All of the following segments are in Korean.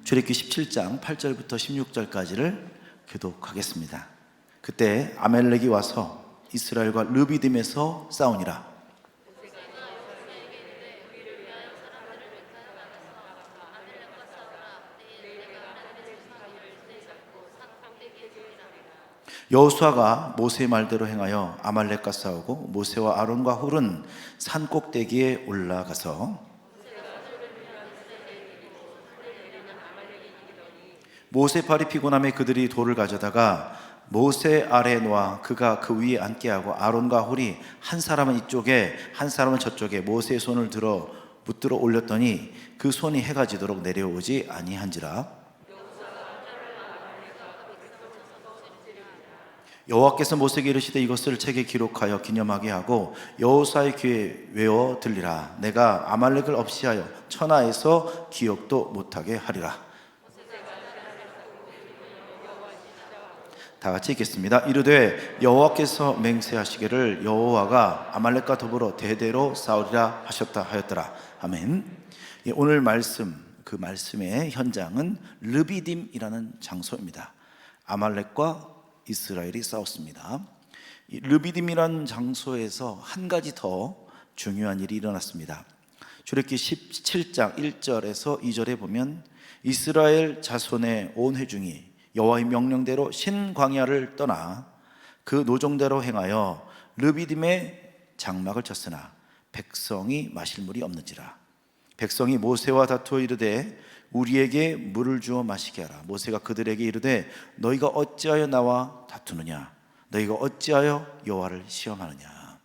출애굽기 17장 8절부터 16절까지를 교독하겠습니다. 그때 아말렉이 와서 이스라엘과 르비딤에서 싸우니라. 여호수아가 모세의 말대로 행하여 아말렉과 싸우고 모세와 아론과 훌은 산 꼭대기에 올라가서 모세 팔이 피곤함에 그들이 돌을 가져다가 모세 아래에 놓아 그가 그 위에 앉게 하고 아론과 훌이 한 사람은 이쪽에 한 사람은 저쪽에 모세의 손을 들어 붙들어 올렸더니 그 손이 해가 지도록 내려오지 아니한지라. 여호와께서 모세에게 이르시되 이것을 책에 기록하여 기념하게 하고 여호수아의 귀에 외워 들리라. 내가 아말렉을 없이하여 천하에서 기억도 못하게 하리라. 다 같이 읽겠습니다. 이르되 여호와께서 맹세하시기를 여호와가 아말렉과 더불어 대대로 싸우리라 하셨다 하였더라. 아멘. 오늘 말씀, 그 말씀의 현장은 르비딤이라는 장소입니다. 아말렉과 이스라엘이 싸웠습니다. 이 르비딤이라는 장소에서 한 가지 더 중요한 일이 일어났습니다. 출애굽기 17장 1절에서 2절에 보면 이스라엘 자손의 온 회중이 여호와의 명령대로 신광야를 떠나 그 노종대로 행하여 르비딤에 장막을 쳤으나 백성이 마실 물이 없는지라. 백성이 모세와 다투어 이르되 우리에게 물을 주어 마시게 하라. 모세가 그들에게 이르되 너희가 어찌하여 나와 다투느냐? 너희가 어찌하여 여호와를 시험하느냐?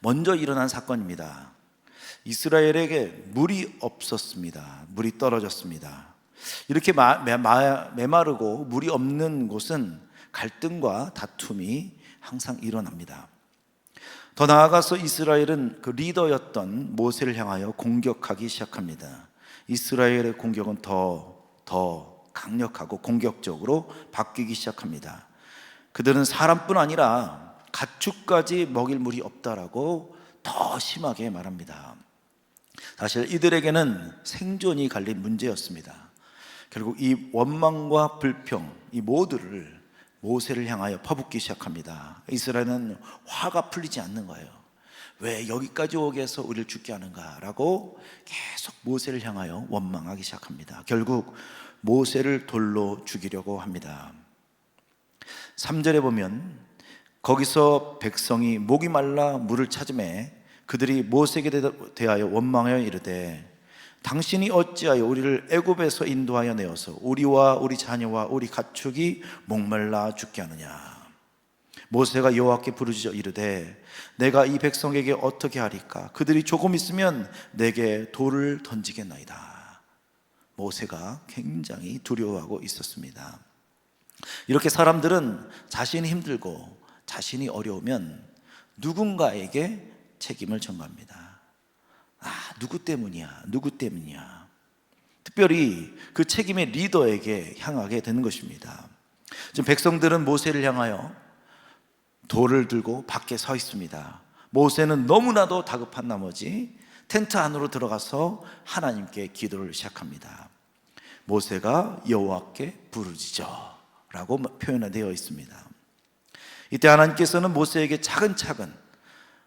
먼저 일어난 사건입니다. 이스라엘에게 물이 없었습니다. 물이 떨어졌습니다. 이렇게 메마르고 물이 없는 곳은 갈등과 다툼이 항상 일어납니다. 더 나아가서 이스라엘은 그 리더였던 모세를 향하여 공격하기 시작합니다. 이스라엘의 공격은 더 강력하고 공격적으로 바뀌기 시작합니다. 그들은 사람뿐 아니라 가축까지 먹일 물이 없다라고 더 심하게 말합니다. 사실 이들에게는 생존이 갈린 문제였습니다. 결국 이 원망과 불평, 이 모두를 모세를 향하여 퍼붓기 시작합니다. 이스라엘은 화가 풀리지 않는 거예요. 왜 여기까지 오게 해서 우리를 죽게 하는가 라고 계속 모세를 향하여 원망하기 시작합니다. 결국 모세를 돌로 죽이려고 합니다. 3절에 보면 거기서 백성이 목이 말라 물을 찾음에 그들이 모세에게 대하여 원망하여 이르되 당신이 어찌하여 우리를 애굽에서 인도하여 내어서 우리와 우리 자녀와 우리 가축이 목말라 죽게 하느냐. 모세가 여호와께 부르짖어 이르되 내가 이 백성에게 어떻게 하리까? 그들이 조금 있으면 내게 돌을 던지겠나이다. 모세가 굉장히 두려워하고 있었습니다. 이렇게 사람들은 자신이 힘들고 자신이 어려우면 누군가에게 책임을 전가합니다. 누구 때문이야? 누구 때문이야? 특별히 그 책임의 리더에게 향하게 되는 것입니다. 지금 백성들은 모세를 향하여 돌을 들고 밖에 서 있습니다. 모세는 너무나도 다급한 나머지 텐트 안으로 들어가서 하나님께 기도를 시작합니다. 모세가 여호와께 부르짖어 라고 표현되어 있습니다. 이때 하나님께서는 모세에게 차근차근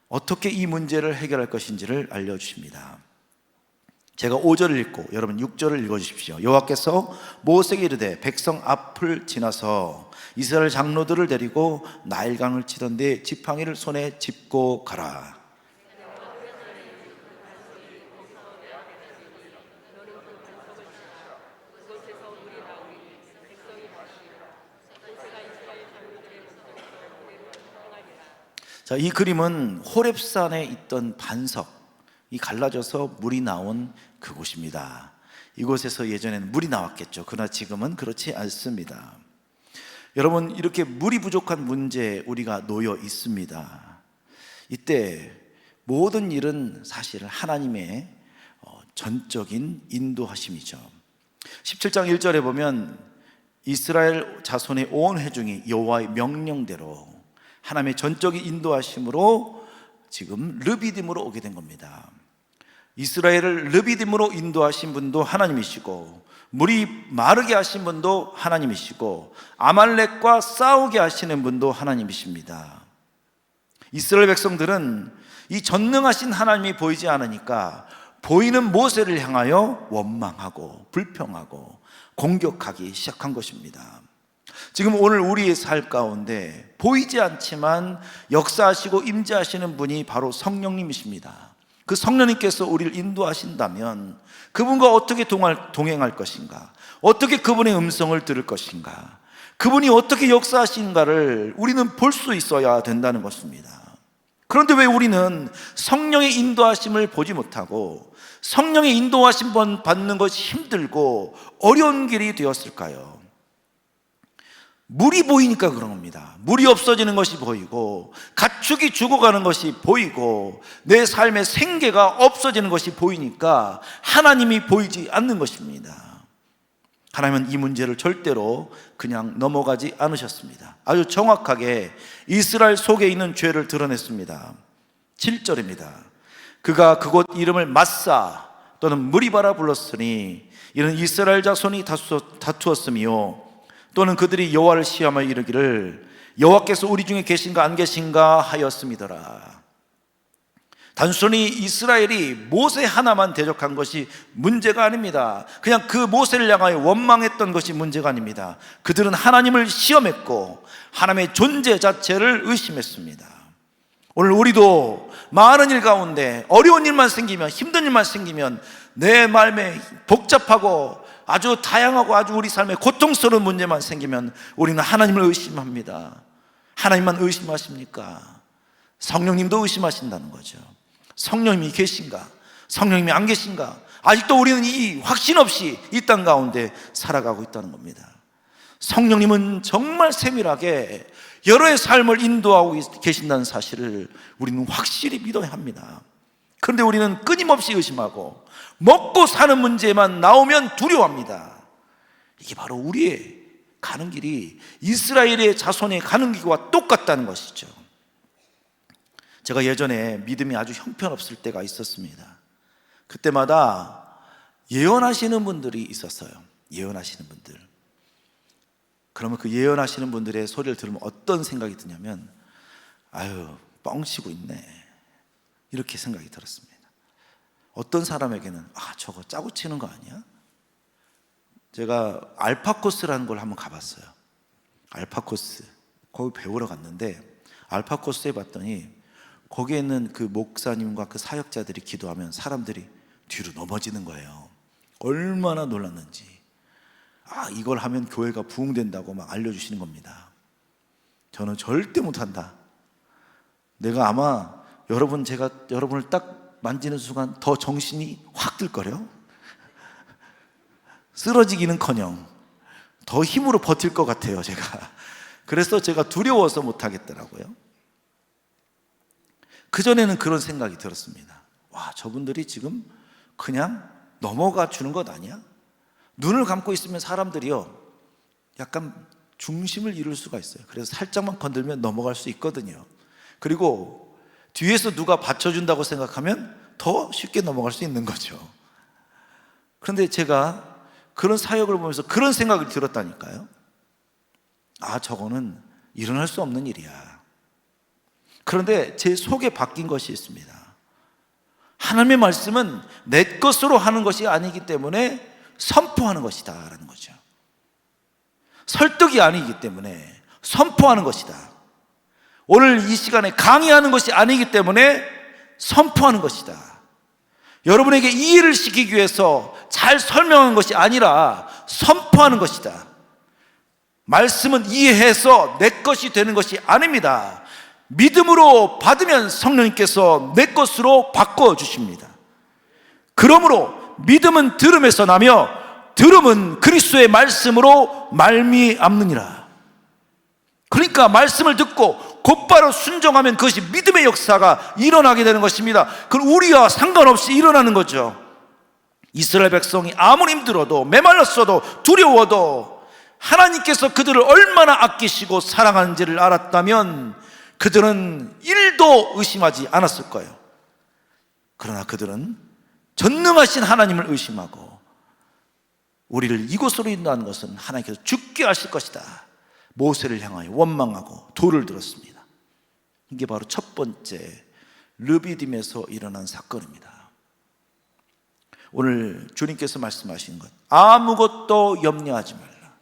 어떻게 이 문제를 해결할 것인지를 알려주십니다. 제가 5절을 읽고 여러분 6절을 읽어주십시오. 여호와께서 모세에게 이르되 백성 앞을 지나서 이스라엘 장로들을 데리고 나일강을 치던데 지팡이를 손에 짚고 가라. 자, 이 그림은 호렙산에 있던 반석이 갈라져서 물이 나온 그곳입니다. 이곳에서 예전에는 물이 나왔겠죠. 그러나 지금은 그렇지 않습니다. 여러분, 이렇게 물이 부족한 문제에 우리가 놓여 있습니다. 이때 모든 일은 사실 하나님의 전적인 인도하심이죠. 17장 1절에 보면 이스라엘 자손의 온 회중이 여호와의 명령대로 하나님의 전적인 인도하심으로 지금 르비딤으로 오게 된 겁니다. 이스라엘을 르비딤으로 인도하신 분도 하나님이시고, 물이 마르게 하신 분도 하나님이시고, 아말렉과 싸우게 하시는 분도 하나님이십니다. 이스라엘 백성들은 이 전능하신 하나님이 보이지 않으니까 보이는 모세를 향하여 원망하고 불평하고 공격하기 시작한 것입니다. 지금 오늘 우리의 삶 가운데 보이지 않지만 역사하시고 임재하시는 분이 바로 성령님이십니다. 그 성령님께서 우리를 인도하신다면 그분과 어떻게 동행할 것인가, 어떻게 그분의 음성을 들을 것인가, 그분이 어떻게 역사하신가를 우리는 볼 수 있어야 된다는 것입니다. 그런데 왜 우리는 성령의 인도하심을 보지 못하고 성령의 인도하심 받는 것이 힘들고 어려운 길이 되었을까요? 물이 보이니까 그런 겁니다. 물이 없어지는 것이 보이고, 가축이 죽어가는 것이 보이고, 내 삶의 생계가 없어지는 것이 보이니까 하나님이 보이지 않는 것입니다. 하나님은 이 문제를 절대로 그냥 넘어가지 않으셨습니다. 아주 정확하게 이스라엘 속에 있는 죄를 드러냈습니다. 7절입니다. 그가 그곳 이름을 마사 또는 무리바라 불렀으니 이는 이스라엘 자손이 다투었으며, 또는 그들이 여호와를 시험하여 이르기를 여호와께서 우리 중에 계신가 안 계신가 하였음이더라. 단순히 이스라엘이 모세 하나만 대적한 것이 문제가 아닙니다. 그냥 그 모세를 향하여 원망했던 것이 문제가 아닙니다. 그들은 하나님을 시험했고 하나님의 존재 자체를 의심했습니다. 오늘 우리도 많은 일 가운데 어려운 일만 생기면, 힘든 일만 생기면, 내 마음에 복잡하고 아주 다양하고 아주 우리 삶에 고통스러운 문제만 생기면 우리는 하나님을 의심합니다. 하나님만 의심하십니까? 성령님도 의심하신다는 거죠. 성령님이 계신가? 성령님이 안 계신가? 아직도 우리는 이 확신 없이 이 땅 가운데 살아가고 있다는 겁니다. 성령님은 정말 세밀하게 여러의 삶을 인도하고 계신다는 사실을 우리는 확실히 믿어야 합니다. 그런데 우리는 끊임없이 의심하고 먹고 사는 문제만 나오면 두려워합니다. 이게 바로 우리의 가는 길이 이스라엘의 자손의 가는 길과 똑같다는 것이죠. 제가 예전에 믿음이 아주 형편없을 때가 있었습니다. 그때마다 예언하시는 분들이 있었어요. 예언하시는 분들. 그러면 그 예언하시는 분들의 소리를 들으면 어떤 생각이 드냐면, 아유, 뻥치고 있네, 이렇게 생각이 들었습니다. 어떤 사람에게는 저거 짜고 치는 거 아니야? 제가 알파코스라는 걸 한번 가봤어요. 알파코스, 거기 배우러 갔는데 알파코스에 봤더니 거기에 있는 그 목사님과 그 사역자들이 기도하면 사람들이 뒤로 넘어지는 거예요. 얼마나 놀랐는지. 이걸 하면 교회가 부흥된다고 막 알려주시는 겁니다. 저는 절대 못한다. 내가 아마 제가 여러분을 딱 만지는 순간 더 정신이 확 들거려. 쓰러지기는커녕 더 힘으로 버틸 것 같아요, 제가. 그래서 제가 두려워서 못하겠더라고요. 그전에는 그런 생각이 들었습니다. 저분들이 지금 그냥 넘어가 주는 것 아니야? 눈을 감고 있으면 사람들이요, 약간 중심을 잃을 수가 있어요. 그래서 살짝만 건들면 넘어갈 수 있거든요. 그리고 뒤에서 누가 받쳐준다고 생각하면 더 쉽게 넘어갈 수 있는 거죠. 그런데 제가 그런 사역을 보면서 그런 생각이 들었다니까요. 저거는 일어날 수 없는 일이야. 그런데 제 속에 바뀐 것이 있습니다. 하나님의 말씀은 내 것으로 하는 것이 아니기 때문에 선포하는 것이다 라는 거죠. 설득이 아니기 때문에 선포하는 것이다. 오늘 이 시간에 강의하는 것이 아니기 때문에 선포하는 것이다. 여러분에게 이해를 시키기 위해서 잘 설명한 것이 아니라 선포하는 것이다. 말씀은 이해해서 내 것이 되는 것이 아닙니다. 믿음으로 받으면 성령님께서 내 것으로 바꿔주십니다. 그러므로 믿음은 들음에서 나며 들음은 그리스도의 말씀으로 말미암느니라. 그러니까 말씀을 듣고 곧바로 순종하면 그것이 믿음의 역사가 일어나게 되는 것입니다. 그럼 우리와 상관없이 일어나는 거죠. 이스라엘 백성이 아무리 힘들어도 메말랐어도 두려워도 하나님께서 그들을 얼마나 아끼시고 사랑하는지를 알았다면 그들은 1도 의심하지 않았을 거예요. 그러나 그들은 전능하신 하나님을 의심하고 우리를 이곳으로 인도한 것은 하나님께서 죽게 하실 것이다. 모세를 향하여 원망하고 돌을 들었습니다. 이게 바로 첫 번째 르비딤에서 일어난 사건입니다. 오늘 주님께서 말씀하신 것, 아무것도 염려하지 말라.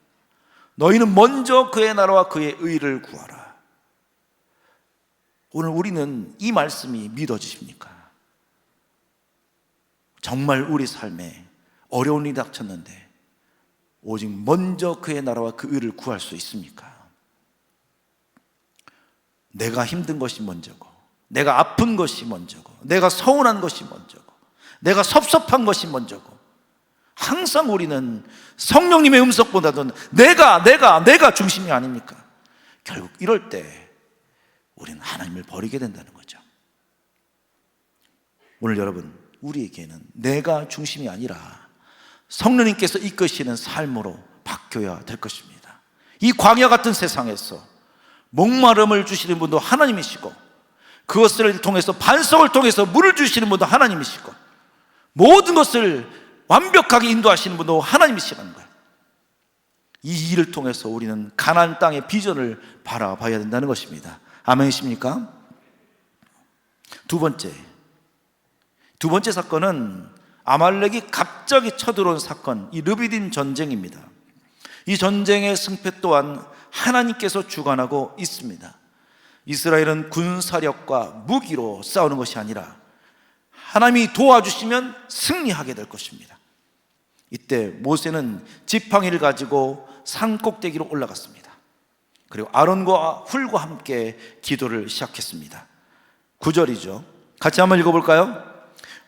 너희는 먼저 그의 나라와 그의 의를 구하라. 오늘 우리는 이 말씀이 믿어지십니까? 정말 우리 삶에 어려운 일이 닥쳤는데 오직 먼저 그의 나라와 그 의를 구할 수 있습니까? 내가 힘든 것이 먼저고, 내가 아픈 것이 먼저고, 내가 서운한 것이 먼저고, 내가 섭섭한 것이 먼저고, 항상 우리는 성령님의 음성보다도 내가 중심이 아닙니까? 결국 이럴 때 우리는 하나님을 버리게 된다는 거죠. 오늘 여러분, 우리에게는 내가 중심이 아니라 성령님께서 이끄시는 삶으로 바뀌어야 될 것입니다. 이 광야 같은 세상에서 목마름을 주시는 분도 하나님이시고, 그것을 통해서 반석을 통해서 물을 주시는 분도 하나님이시고, 모든 것을 완벽하게 인도하시는 분도 하나님이시라는 거예요. 이 일을 통해서 우리는 가나안 땅의 비전을 바라봐야 된다는 것입니다. 아멘이십니까? 두 번째 사건은 아말렉이 갑자기 쳐들어온 사건, 이 르비딤 전쟁입니다. 이 전쟁의 승패 또한 하나님께서 주관하고 있습니다. 이스라엘은 군사력과 무기로 싸우는 것이 아니라 하나님이 도와주시면 승리하게 될 것입니다. 이때 모세는 지팡이를 가지고 산 꼭대기로 올라갔습니다. 그리고 아론과 훌과 함께 기도를 시작했습니다. 9절이죠. 같이 한번 읽어볼까요?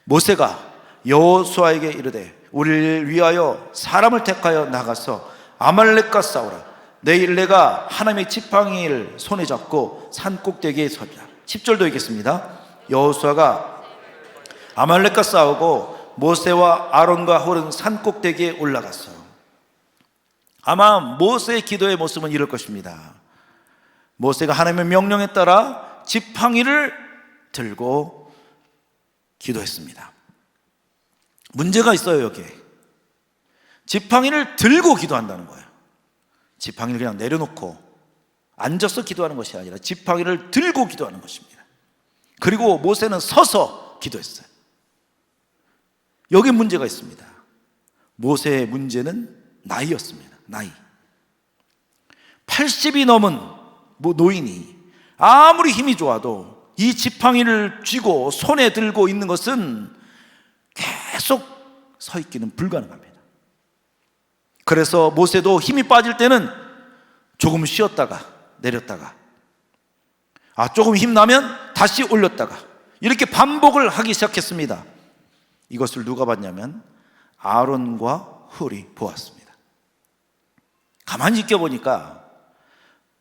모세가 여호수아에게 이르되 우리를 위하여 사람을 택하여 나가서 아말렉과 싸우라. 내일 내가 하나님의 지팡이를 손에 잡고 산 꼭대기에 서리라. 10절도 읽겠습니다. 여호수아가 아말렉과 싸우고 모세와 아론과 홀은 산 꼭대기에 올라갔어요. 아마 모세의 기도의 모습은 이럴 것입니다. 모세가 하나님의 명령에 따라 지팡이를 들고 기도했습니다. 문제가 있어요. 여기에 지팡이를 들고 기도한다는 거예요. 지팡이를 그냥 내려놓고 앉아서 기도하는 것이 아니라 지팡이를 들고 기도하는 것입니다. 그리고 모세는 서서 기도했어요. 여기 문제가 있습니다. 모세의 문제는 나이였습니다. 나이. 80이 넘은 노인이 아무리 힘이 좋아도 이 지팡이를 쥐고 손에 들고 있는 것은 계속 서 있기는 불가능합니다. 그래서 모세도 힘이 빠질 때는 조금 쉬었다가 내렸다가, 조금 힘나면 다시 올렸다가, 이렇게 반복을 하기 시작했습니다. 이것을 누가 봤냐면 아론과 훌이 보았습니다. 가만히 지켜보니까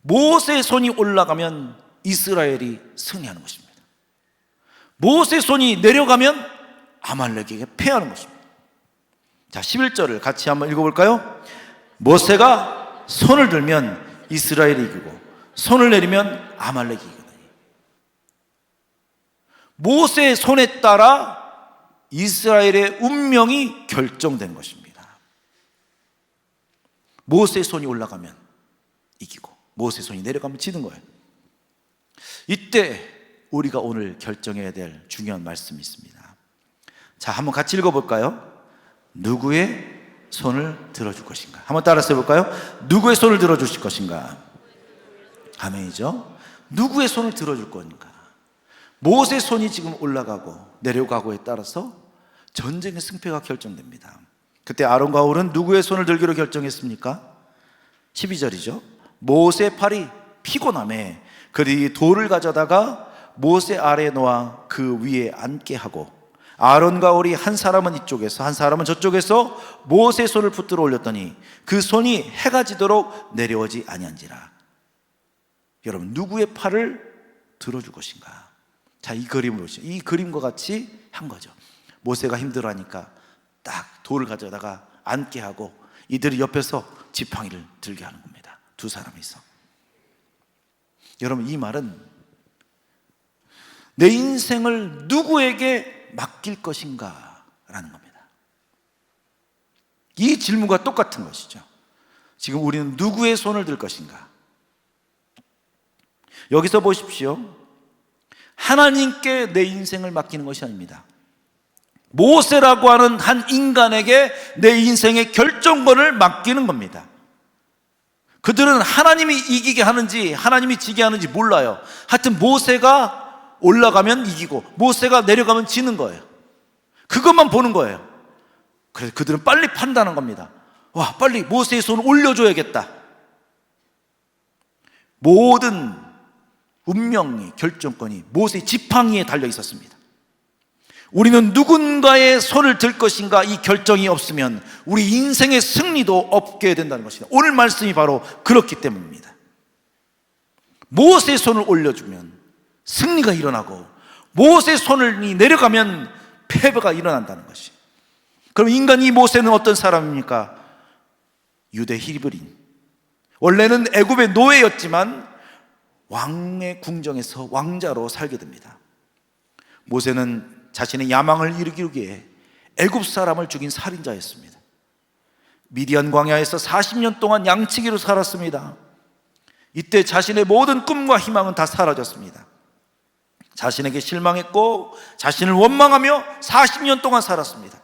모세의 손이 올라가면 이스라엘이 승리하는 것입니다. 모세의 손이 내려가면 아말렉에게 패하는 것입니다. 자, 11절을 같이 한번 읽어볼까요? 모세가 손을 들면 이스라엘이 이기고 손을 내리면 아말렉이 이기더니. 모세의 손에 따라 이스라엘의 운명이 결정된 것입니다. 모세의 손이 올라가면 이기고 모세의 손이 내려가면 지는 거예요. 이때 우리가 오늘 결정해야 될 중요한 말씀이 있습니다. 자, 한번 같이 읽어볼까요? 누구의 손을 들어줄 것인가? 한번 따라서 해볼까요? 누구의 손을 들어주실 것인가? 아멘이죠. 누구의 손을 들어줄 건가? 모세의 손이 지금 올라가고 내려가고에 따라서 전쟁의 승패가 결정됩니다. 그때 아론과 홀은 누구의 손을 들기로 결정했습니까? 12절이죠. 모세의 팔이 피곤함에 그들이 돌을 가져다가 모세 아래에 놓아 그 위에 앉게 하고, 아론과 홀이 한 사람은 이쪽에서 한 사람은 저쪽에서 모세의 손을 붙들어 올렸더니 그 손이 해가 지도록 내려오지 아니한지라. 여러분, 누구의 팔을 들어줄 것인가? 자, 이 그림을 보시죠. 이 그림과 같이 한 거죠. 모세가 힘들어하니까 딱 돌을 가져다가 앉게 하고 이들이 옆에서 지팡이를 들게 하는 겁니다. 두 사람이서. 여러분, 이 말은 내 인생을 누구에게 맡길 것인가? 라는 겁니다. 이 질문과 똑같은 것이죠. 지금 우리는 누구의 손을 들 것인가? 여기서 보십시오. 하나님께 내 인생을 맡기는 것이 아닙니다. 모세라고 하는 한 인간에게 내 인생의 결정권을 맡기는 겁니다. 그들은 하나님이 이기게 하는지 하나님이 지게 하는지 몰라요. 하여튼 모세가 올라가면 이기고 모세가 내려가면 지는 거예요. 그것만 보는 거예요. 그래서 그들은 빨리 판단한 겁니다. 와, 빨리 모세의 손을 올려줘야겠다. 모든 운명이, 결정권이 모세의 지팡이에 달려 있었습니다. 우리는 누군가의 손을 들 것인가, 이 결정이 없으면 우리 인생의 승리도 없게 된다는 것입니다. 오늘 말씀이 바로 그렇기 때문입니다. 모세의 손을 올려주면 승리가 일어나고 모세의 손을 내려가면 패배가 일어난다는 것이. 그럼 인간 이 모세는 어떤 사람입니까? 유대 히브리인. 원래는 애굽의 노예였지만 왕의 궁정에서 왕자로 살게 됩니다. 모세는 자신의 야망을 이루기 위해 애굽 사람을 죽인 살인자였습니다. 미디안 광야에서 40년 동안 양치기로 살았습니다. 이때 자신의 모든 꿈과 희망은 다 사라졌습니다. 자신에게 실망했고 자신을 원망하며 40년 동안 살았습니다.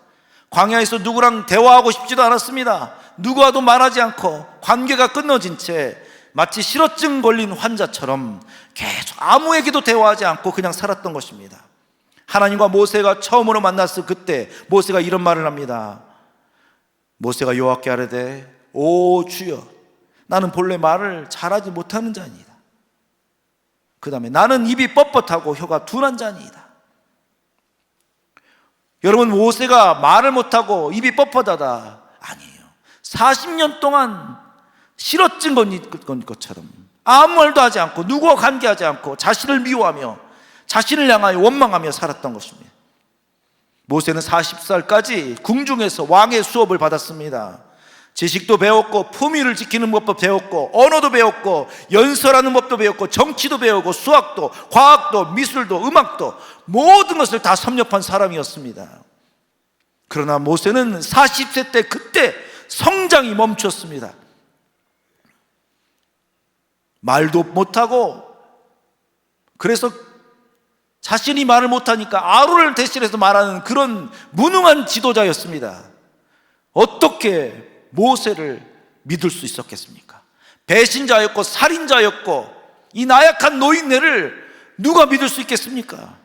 광야에서 누구랑 대화하고 싶지도 않았습니다. 누구와도 말하지 않고 관계가 끊어진 채 마치 실어증 걸린 환자처럼 계속 아무에게도 대화하지 않고 그냥 살았던 것입니다. 하나님과 모세가 처음으로 만났을 그때 모세가 이런 말을 합니다. 모세가 여호와께 아뢰되 오 주여, 나는 본래 말을 잘하지 못하는 자니이다. 그 다음에 나는 입이 뻣뻣하고 혀가 둔한 자니이다. 여러분, 모세가 말을 못하고 입이 뻣뻣하다 아니에요. 40년 동안 실어증 건 것처럼 아무 말도 하지 않고 누구와 관계하지 않고 자신을 미워하며 자신을 향하여 원망하며 살았던 것입니다. 모세는 40살까지 궁중에서 왕의 수업을 받았습니다. 지식도 배웠고 품위를 지키는 법도 배웠고 언어도 배웠고 연설하는 법도 배웠고 정치도 배우고 수학도 과학도 미술도 음악도 모든 것을 다 섭렵한 사람이었습니다. 그러나 모세는 40세 때 그때 성장이 멈췄습니다. 말도 못하고, 그래서 자신이 말을 못하니까 아론을 대신해서 말하는 그런 무능한 지도자였습니다. 어떻게 모세를 믿을 수 있었겠습니까? 배신자였고 살인자였고 이 나약한 노인네를 누가 믿을 수 있겠습니까?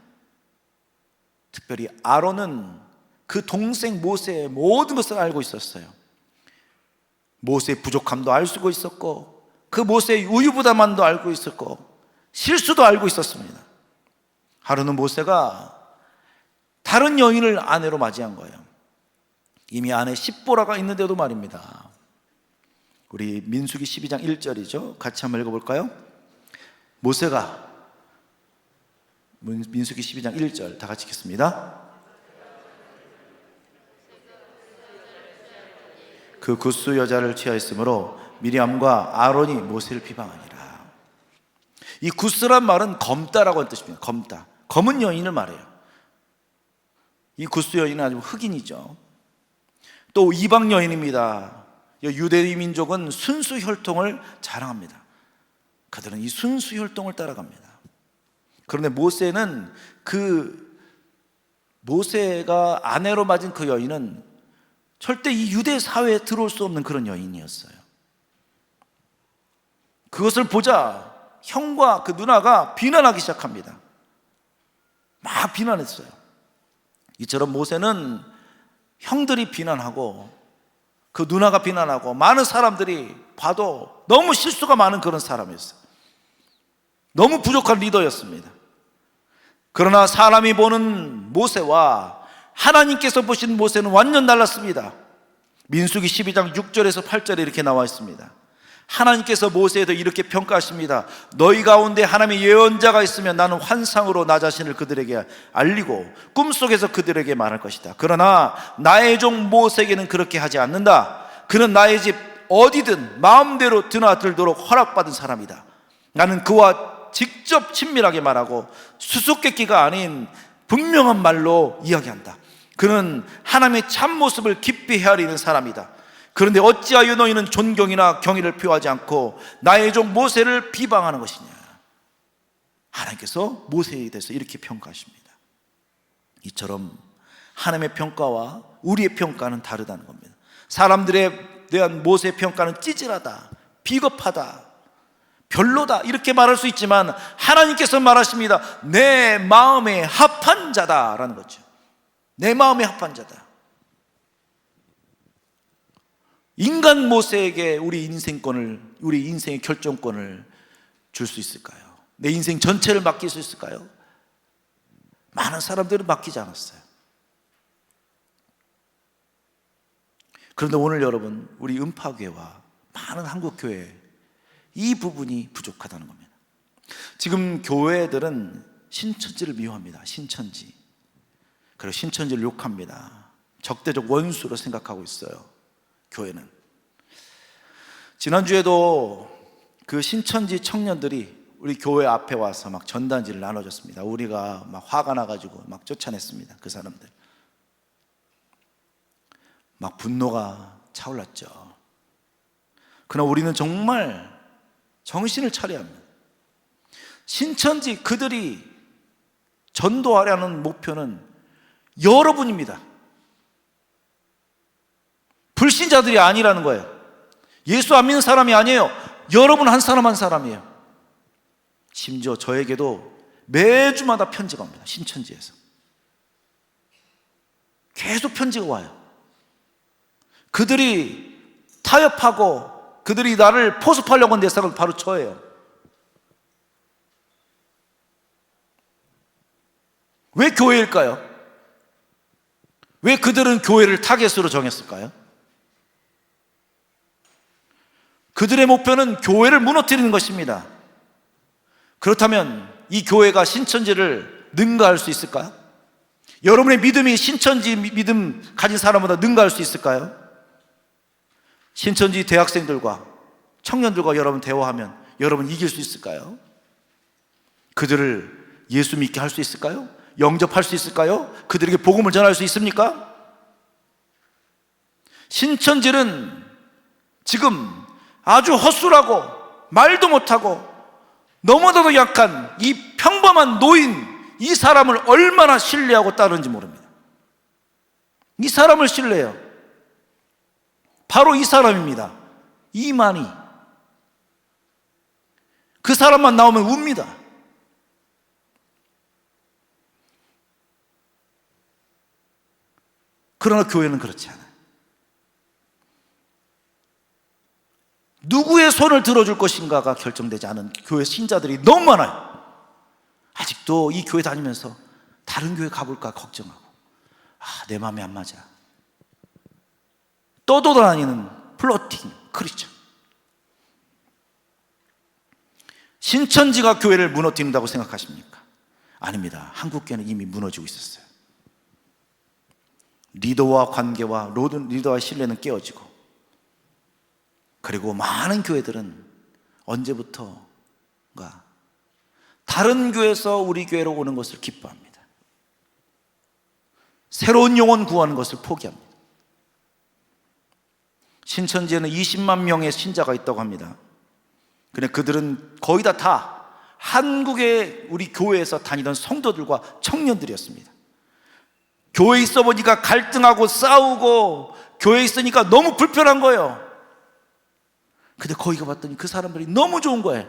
특별히 아론은 그 동생 모세의 모든 것을 알고 있었어요. 모세의 부족함도 알고 있었고 그 모세의 우유부담함도 알고 있었고 실수도 알고 있었습니다. 하루는 모세가 다른 여인을 아내로 맞이한 거예요. 이미 안에 십보라가 있는데도 말입니다. 우리 민수기 12장 1절이죠. 같이 한번 읽어볼까요? 모세가, 민수기 12장 1절 다 같이 읽겠습니다. 그 굿수 여자를 취하였으므로 미리암과 아론이 모세를 비방하니라. 이 굿스란 말은 검다라고 하는 뜻입니다. 검다, 검은 여인을 말해요. 이 굿스 여인은 아주 흑인이죠. 또 이방 여인입니다. 유대 민족은 순수 혈통을 자랑합니다. 그들은 이 순수 혈통을 따라갑니다. 그런데 모세는 모세가 아내로 맞은 그 여인은 절대 이 유대 사회에 들어올 수 없는 그런 여인이었어요. 그것을 보자 형과 그 누나가 비난하기 시작합니다. 막 비난했어요. 이처럼 모세는 형들이 비난하고 그 누나가 비난하고 많은 사람들이 봐도 너무 실수가 많은 그런 사람이었어요. 너무 부족한 리더였습니다. 그러나 사람이 보는 모세와 하나님께서 보신 모세는 완전 달랐습니다. 민수기 12장 6절에서 8절에 이렇게 나와 있습니다. 하나님께서 모세에 대해 이렇게 평가하십니다. 너희 가운데 하나님의 예언자가 있으면 나는 환상으로 나 자신을 그들에게 알리고 꿈속에서 그들에게 말할 것이다. 그러나 나의 종 모세에게는 그렇게 하지 않는다. 그는 나의 집 어디든 마음대로 드나들도록 허락받은 사람이다. 나는 그와 직접 친밀하게 말하고 수수께끼가 아닌 분명한 말로 이야기한다. 그는 하나님의 참모습을 깊이 헤아리는 사람이다. 그런데 어찌하여 너희는 존경이나 경의를 표하지 않고 나의 종 모세를 비방하는 것이냐. 하나님께서 모세에 대해서 이렇게 평가하십니다. 이처럼 하나님의 평가와 우리의 평가는 다르다는 겁니다. 사람들에 대한 모세의 평가는 찌질하다, 비겁하다, 별로다 이렇게 말할 수 있지만 하나님께서 말하십니다. 내 마음에 합한 자다라는 거죠. 내 마음에 합한 자다. 인간 모세에게 우리 인생권을, 우리 인생의 결정권을 줄 수 있을까요? 내 인생 전체를 맡길 수 있을까요? 많은 사람들은 맡기지 않았어요. 그런데 오늘 여러분, 우리 음파교회와 많은 한국교회 이 부분이 부족하다는 겁니다. 지금 교회들은 신천지를 미워합니다. 신천지. 그리고 신천지를 욕합니다. 적대적 원수로 생각하고 있어요. 교회는. 지난주에도 그 신천지 청년들이 우리 교회 앞에 와서 막 전단지를 나눠줬습니다. 우리가 막 화가 나가지고 막 쫓아냈습니다. 그 사람들. 막 분노가 차올랐죠. 그러나 우리는 정말 정신을 차려야 합니다. 신천지 그들이 전도하려는 목표는 여러분입니다. 불신자들이 아니라는 거예요. 예수 안 믿는 사람이 아니에요. 여러분 한 사람 한 사람이에요. 심지어 저에게도 매주마다 편지가 옵니다. 신천지에서 계속 편지가 와요. 그들이 타협하고 그들이 나를 포섭하려고 한 대상은 바로 저예요. 왜 교회일까요? 왜 그들은 교회를 타겟으로 정했을까요? 그들의 목표는 교회를 무너뜨리는 것입니다. 그렇다면 이 교회가 신천지를 능가할 수 있을까요? 여러분의 믿음이 신천지 믿음 가진 사람보다 능가할 수 있을까요? 신천지 대학생들과 청년들과 여러분 대화하면 여러분 이길 수 있을까요? 그들을 예수 믿게 할 수 있을까요? 영접할 수 있을까요? 그들에게 복음을 전할 수 있습니까? 신천지는 지금 아주 헛술하고 말도 못하고 너무나도 약한 이 평범한 노인, 이 사람을 얼마나 신뢰하고 따르는지 모릅니다. 이 사람을 신뢰해요. 바로 이 사람입니다. 이만희. 그 사람만 나오면 웁니다. 그러나 교회는 그렇지 않아요. 누구의 손을 들어줄 것인가가 결정되지 않은 교회 신자들이 너무 많아요. 아직도 이 교회 다니면서 다른 교회 가볼까 걱정하고, 내 마음에 안 맞아. 떠돌아다니는 플로팅 크리스천. 신천지가 교회를 무너뜨린다고 생각하십니까? 아닙니다. 한국교회는 이미 무너지고 있었어요. 리더와 관계와 리더와 신뢰는 깨어지고, 그리고 많은 교회들은 언제부터인가 다른 교회에서 우리 교회로 오는 것을 기뻐합니다. 새로운 영혼 구하는 것을 포기합니다. 신천지에는 20만 명의 신자가 있다고 합니다. 근데 그들은 거의 다 한국의 우리 교회에서 다니던 성도들과 청년들이었습니다. 교회에 있어 보니까 갈등하고 싸우고 교회에 있으니까 너무 불편한 거예요. 근데 거기 가봤더니 그 사람들이 너무 좋은 거예요.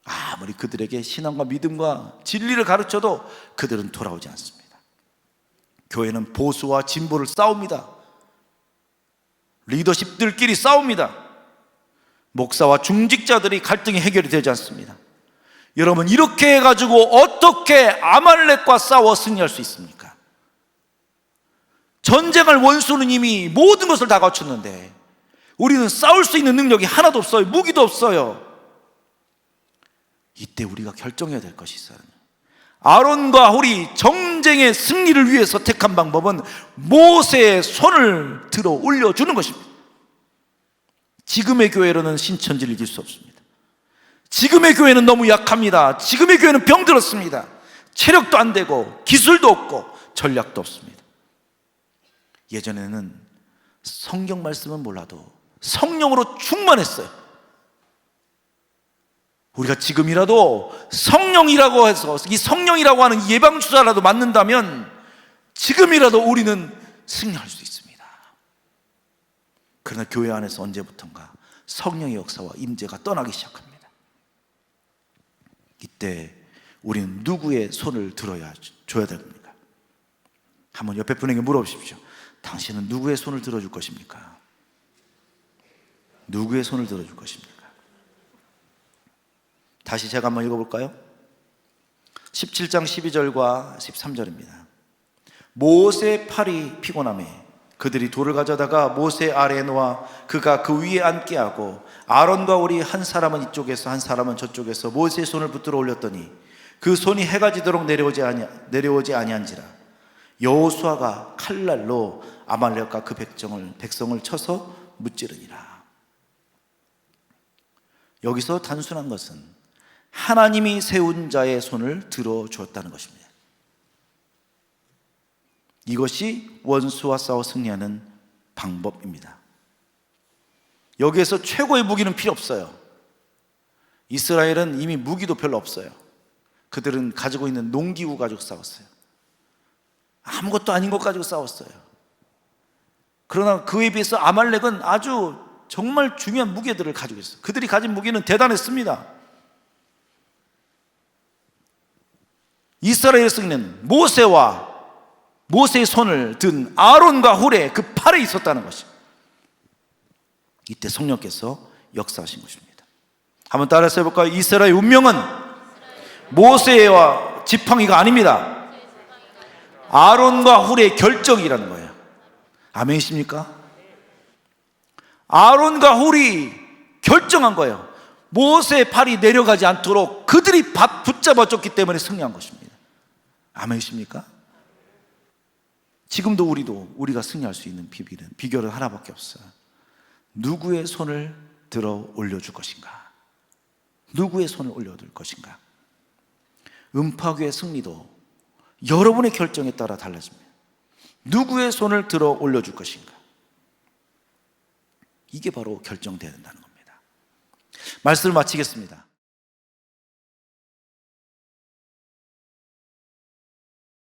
아무리 그들에게 신앙과 믿음과 진리를 가르쳐도 그들은 돌아오지 않습니다. 교회는 보수와 진보를 싸웁니다. 리더십들끼리 싸웁니다. 목사와 중직자들이 갈등이 해결이 되지 않습니다. 여러분, 이렇게 해가지고 어떻게 아말렉과 싸워 승리할 수 있습니까? 전쟁할 원수는 이미 모든 것을 다 갖췄는데 우리는 싸울 수 있는 능력이 하나도 없어요. 무기도 없어요. 이때 우리가 결정해야 될 것이 있어요. 아론과 홀이 정쟁의 승리를 위해서 택한 방법은 모세의 손을 들어 올려주는 것입니다. 지금의 교회로는 신천지를 이길 수 없습니다. 지금의 교회는 너무 약합니다. 지금의 교회는 병들었습니다. 체력도 안 되고 기술도 없고 전략도 없습니다. 예전에는 성경 말씀은 몰라도 성령으로 충만했어요. 우리가 지금이라도 성령이라고 해서 이 성령이라고 하는 예방주사라도 맞는다면 지금이라도 우리는 승리할 수 있습니다. 그러나 교회 안에서 언제부턴가 성령의 역사와 임재가 떠나기 시작합니다. 이때 우리는 누구의 손을 줘야 됩니까? 한번 옆에 분에게 물어보십시오. 당신은 누구의 손을 들어줄 것입니까? 누구의 손을 들어줄 것입니까? 다시 제가 한번 읽어볼까요? 17장 12절과 13절입니다. 모세 팔이 피곤하매 그들이 돌을 가져다가 모세 아래에 놓아 그가 그 위에 앉게 하고 아론과 홀이 한 사람은 이쪽에서 한 사람은 저쪽에서 모세의 손을 붙들어 올렸더니 그 손이 해가 지도록 내려오지 아니한지라. 여호수아가 칼날로 아말렉과 그 백성을 쳐서 무찌르니라. 여기서 단순한 것은 하나님이 세운 자의 손을 들어주었다는 것입니다. 이것이 원수와 싸워 승리하는 방법입니다. 여기에서 최고의 무기는 필요 없어요. 이스라엘은 이미 무기도 별로 없어요. 그들은 가지고 있는 농기구 가지고 싸웠어요. 아무것도 아닌 것 가지고 싸웠어요. 그러나 그에 비해서 아말렉은 아주 정말 중요한 무기들을 가지고 있어요. 그들이 가진 무기는 대단했습니다. 이스라엘의 승리는 모세의 손을 든 아론과 홀의 그 팔에 있었다는 것입니다. 이때 성령께서 역사하신 것입니다. 한번 따라서 해볼까요? 이스라엘의 운명은 모세와 지팡이가 아닙니다. 아론과 홀의 결정이라는 거예요. 아멘이십니까? 아론과 홀이 결정한 거예요. 모세의 팔이 내려가지 않도록 그들이 붙잡아줬기 때문에 승리한 것입니다. 아멘이십니까? 지금도 우리가 승리할 수 있는 비결은 하나밖에 없어요. 누구의 손을 들어 올려줄 것인가? 누구의 손을 올려둘 것인가? 음파교의 승리도 여러분의 결정에 따라 달라집니다. 누구의 손을 들어 올려줄 것인가? 이게 바로 결정되어야 된다는 겁니다. 말씀을 마치겠습니다.